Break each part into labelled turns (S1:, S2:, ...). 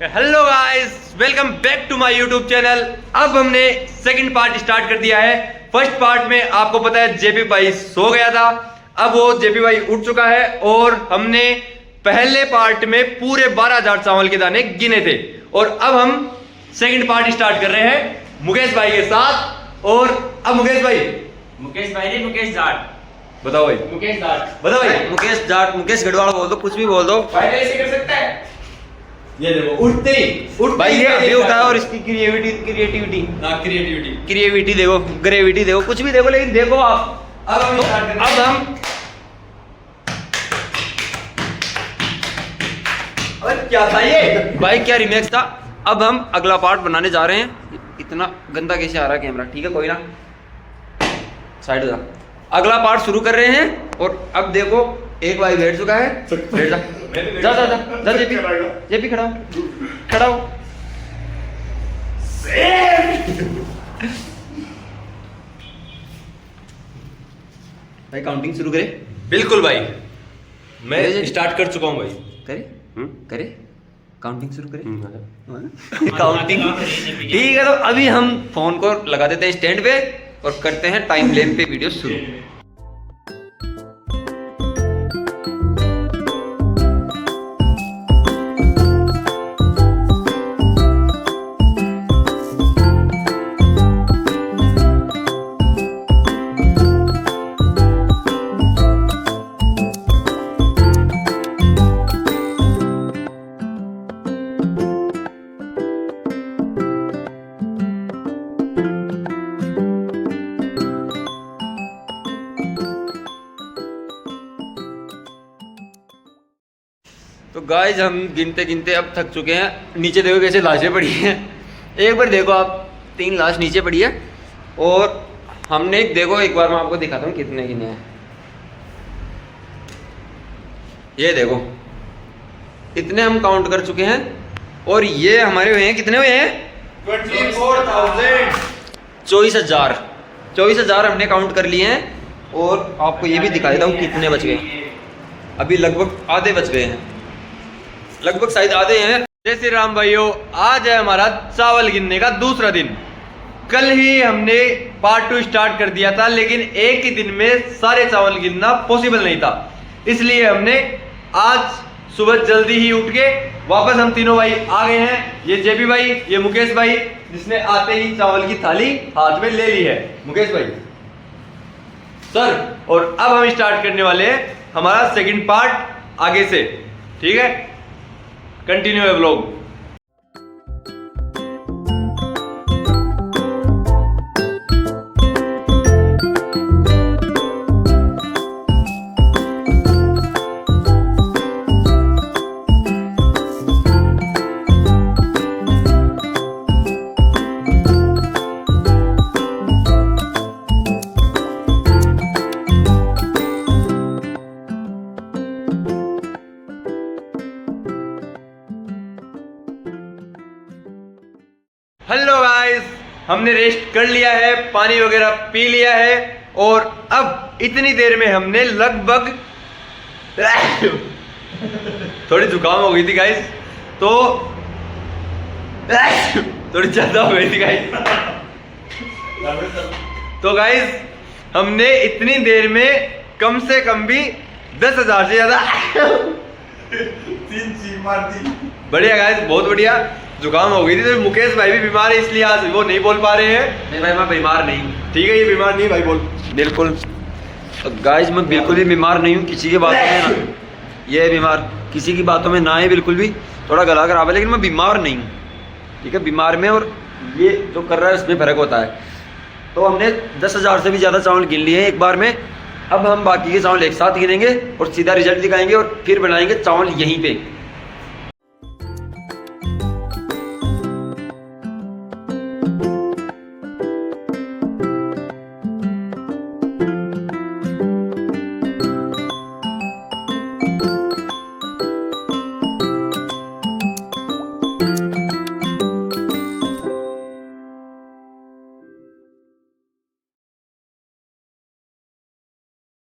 S1: Hello guys, welcome back to my YouTube channel. अब हमने second part start कर दिया है। फर्स्ट पार्ट में आपको पता है जेपी भाई सो गया था, अब वो जेपी भाई उठ चुका है और हमने पहले पार्ट में पूरे 12,000 चावल के दाने गिने थे और अब हम सेकंड पार्ट स्टार्ट कर रहे हैं मुकेश भाई के साथ। और अब मुकेश भाई
S2: नहीं, मुकेश जाट।
S1: बताओ भाई,
S2: मुकेश जाट
S1: बताओ भाई।
S3: मुकेश जाट, मुकेश गढ़वाल बोल दो, कुछ भी बोल दो
S2: भाई ऐसे कर सकता है।
S1: ये देखो उठते ही
S3: भाई, ये अभी उठा है और
S1: इसकी
S3: क्रिएटिविटी
S1: क्रिएटिविटी
S3: देखो, ग्रेविटी देखो, कुछ भी देखो, लेकिन देखो आप।
S1: अब हम
S3: तो
S1: start करते
S3: अब
S1: हैं।
S3: हम
S1: अरे क्या था ये?
S3: भाई क्या रिमेक्स था। अब हम अगला पार्ट बनाने जा रहे हैं। इतना गंदा कैसे आ रहा है कैमरा, ठीक है कोई ना, साइड हो जा। अगला पार्ट शुरू कर रहे हैं और अब देखो एक भाई बैठ चुका है, बैठ जा जा जा जा जा जेपी, जेपी खड़ा हो, खड़ा हो। भाई काउंटिंग शुरू करे।
S1: बिल्कुल भाई, मैं
S3: करे?
S1: स्टार्ट कर चुका हूँ भाई।
S3: करे करे काउंटिंग शुरू करे।
S1: हाँ।
S3: काउंटिंग ठीक है। तो अभी हम फोन को लगा देते हैं स्टैंड पे और करते हैं टाइम लैप पे वीडियो शुरू। तो गाइज हम गिनते गिनते अब थक चुके हैं। नीचे देखो कैसे लाशें पड़ी हैं, एक बार देखो आप, 3 लाश नीचे पड़ी है। और हमने देखो एक बार मैं आपको दिखाता हूँ कितने गिने हैं। ये देखो इतने हम काउंट कर चुके हैं और ये हमारे हुए हैं, कितने हुए हैं?
S1: 24,000।
S3: 24,000 हमने काउंट कर लिए हैं। और आपको ये भी दिखा देता हूँ कितने बच गए। अभी लगभग आधे बच गए हैं, लगभग शायद आधे हैं।
S1: जय श्री राम भाइयों, आज है हमारा चावल गिनने का दूसरा दिन। कल ही हमने पार्ट 2 स्टार्ट कर दिया था, लेकिन एक ही दिन में सारे चावल गिनना पॉसिबल नहीं था। इसलिए हमने आज सुबह जल्दी ही उठ के वापस हम तीनों भाई आ गए हैं। ये जेपी भाई, ये मुकेश भाई, जिसने आते ही चावल की थाली हाथ में ले ली है, मुकेश भाई सर। और अब हम स्टार्ट करने वाले हैं हमारा सेकंड पार्ट आगे से, ठीक है? कंटिन्यू है व्लॉग। हेलो गाइस, हमने रेस्ट कर लिया है, पानी वगैरह पी लिया है और अब इतनी देर में हमने लगभग थोड़ी जुकाम हो गई थी गाइस, तो थोड़ी ज्यादा हो गई थी गाइस। तो गाइस हमने इतनी देर में कम से कम भी 10,000 से ज्यादा
S2: 3 चीज मार दी।
S1: बढ़िया गाइस, बहुत बढ़िया। जुकाम हो गई थी तो मुकेश भाई भी बीमार है, इसलिए आज वो नहीं बोल पा रहे हैं।
S3: नहीं भाई मैं बीमार नहीं हूँ।
S1: ठीक है, ये बीमार नहीं भाई, बोल।
S3: बिल्कुल तो गाइज मैं बिल्कुल भी बीमार नहीं हूँ, किसी की बातों में ना, ये बीमार किसी की बातों में ना है बिल्कुल भी। थोड़ा गला खराब है लेकिन मैं बीमार नहीं हूँ, ठीक है? बीमार में और ये जो कर रहा है उसमें फ़र्क होता है। तो हमने 10,000 से भी ज़्यादा चावल गिन लिए हैं एक बार में। अब हम बाकी के चावल एक साथ गिनेंगे और सीधा रिजल्ट दिखाएंगे और फिर बनाएंगे चावल यहीं पे।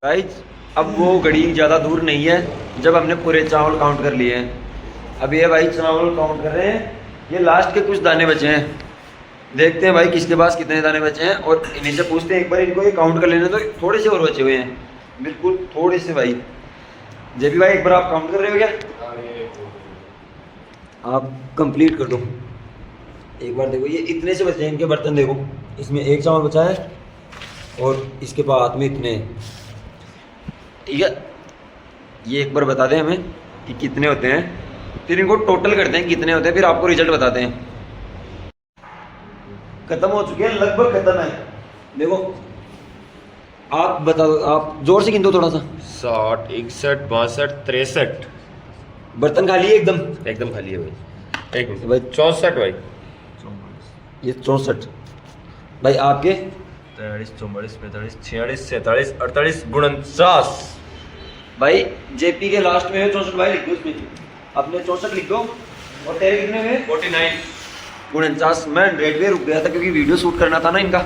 S3: गाइज अब वो घड़ी ज़्यादा दूर नहीं है जब हमने पूरे चावल काउंट कर लिए हैं। अभी ये भाई चावल काउंट कर रहे हैं, ये लास्ट के कुछ दाने बचे हैं, देखते हैं भाई किसके पास कितने दाने बचे हैं और इन्हीं से पूछते हैं एक बार, इनको ये काउंट कर लेने तो थोड़े से और बचे हुए हैं, बिल्कुल थोड़े से भाई। जेपी भाई एक बार आप काउंट कर रहे हो क्या? आप कंप्लीट कर दो एक बार। देखो ये इतने से बचे हैं इनके बर्तन, देखो इसमें एक चावल बचा है और इसके बाद में इतने, ठीक है। ये एक बार बता दें हमें कि कितने होते हैं, फिर इनको टोटल करते हैं कितने होते हैं, फिर आपको रिजल्ट बताते हैं। खत्म हो चुके हैं, लगभग खत्म है। देखो आप बता दो, आप जोर से गिन दो थोड़ा सा।
S4: 60, 61, 62, 63।
S3: बर्तन खाली है एकदम?
S4: एकदम खाली है भाई। एक
S3: भाई
S4: 64 भाई।
S3: ये 64 भाई। आपके
S4: 43, 44, 45, 46, 47, 48, 49
S3: भाई। जेपी के लास्ट में है 64 भाई, लिख दो इसमें, अपने 64 लिख दो। और तेरे कितने हुए?
S2: 49।
S3: 49। मैं 100 पे रुक गया था क्योंकि वीडियो शूट करना था ना इनका।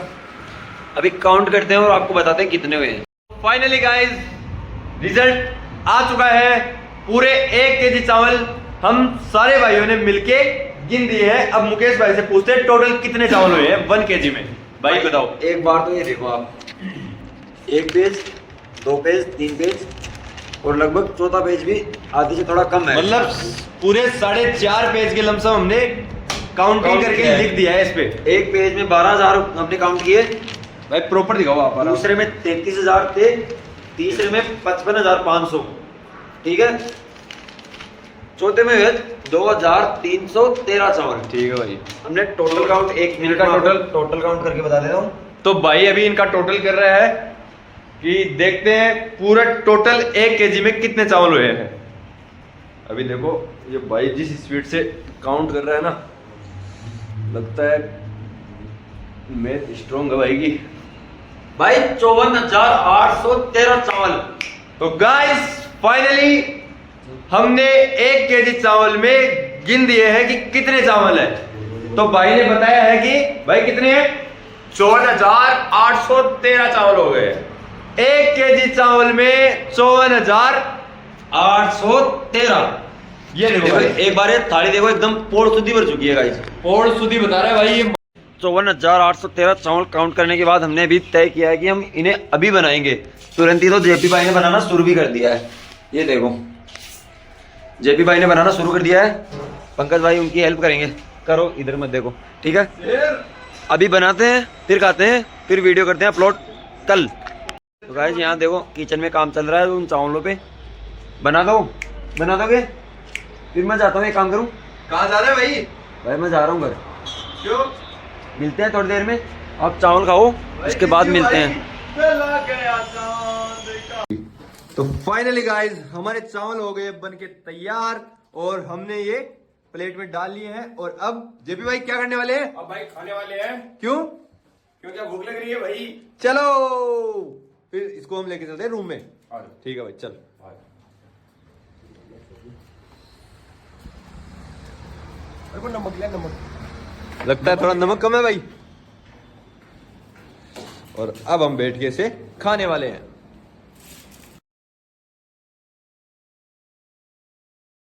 S3: अभी काउंट करते हैं और आपको बताते हैं कितने हुए हैं।
S1: फाइनली गाइस रिजल्ट आ चुका है। पूरे 1 केजी चावल हम सारे भाइयों ने मिलके गिन दिए हैं। अब मुकेश भाई से पूछते हैं टोटल कितने चावल हुए हैं 1 केजी में। भाई बताओ।
S3: एक बार तो ये देखो आप, 1 पेज, 2 पेज, 3 पेज और लगभग चौथा पेज भी आधे से थोड़ा कम है।
S1: मतलब पूरे 4.5 पेज के लमसम हमने काउंटिंग करके लिख दिया है इस पे।
S3: एक पेज में 12,000 हमने काउंट किए
S1: भाई प्रॉपर दिखाओ आप।
S3: दूसरे में 33,000 थे, तीसरे में 55,500, ठीक है। चौथे में हुए 2,313 चावल।
S1: ठीक है भाई।
S3: हमने टोटल काउंट 1 मिनट का टोटल काउंट करके बता देता हूँ।
S1: तो भाई अभी इनका टोटल कर रहा है कि देखते हैं पूरा टोटल 1 केजी में कितने चावल हुए हैं। अभी देखो ये भाई जिस स्पीड से काउंट कर रहा है ना, लगता है मैथ स्ट्रॉन्ग है भाई की।
S3: भाई 54,813 चावल।
S1: तो गाइस फाइनली हमने 1 केजी चावल में गिन दिए हैं कि कितने चावल है। तो भाई ने बताया है कि भाई कितने हैं?
S4: 54,813 चावल हो गए।
S1: 1 केजी चावल में
S3: 54,813।
S1: ये देखो भाई,
S3: एक बार ये थाली देखो एकदम पोड़ सुधी भर चुकी है गाइस।
S1: और सुधी बता रहा है भाई। ये
S3: 54,813 चावल काउंट करने के बाद हमने अभी तय किया है कि हम इन्हें अभी बनाएंगे तुरंत ही। तो जेपी भाई ने बनाना शुरू भी कर दिया है, ये देखो जेपी भाई ने बनाना शुरू कर दिया है। पंकज भाई उनकी हेल्प करेंगे। करो इधर मत देखो, ठीक है। अभी बनाते हैं, फिर खाते हैं, फिर वीडियो करते हैं अपलोड कल। तो गाइस यहाँ देखो किचन में काम चल रहा है उन चावलों पे। बना दोगे? फिर मैं जाता हूँ, एक काम करूँ।
S1: कहाँ जा रहे हैं भाई?
S3: भाई मैं जा रहा हूँ घर।
S1: क्यों?
S3: मिलते हैं थोड़ी देर में, आप चावल खाओ उसके बाद मिलते हैं।
S1: तो फाइनली गाइस हमारे चावल हो गए बनके तैयार और हमने ये प्लेट में डाल लिए हैं। और अब जेपी भाई क्या करने वाले हैं?
S4: अब भाई खाने वाले हैं।
S1: क्यों?
S4: क्योंकि भूख लग रही है भाई।
S1: चलो फिर इसको हम लेके चलते हैं रूम में। ठीक है भाई चल।
S4: नमक
S1: लगता है थोड़ा नमक कम है भाई। और अब हम बैठ के इसे खाने वाले हैं।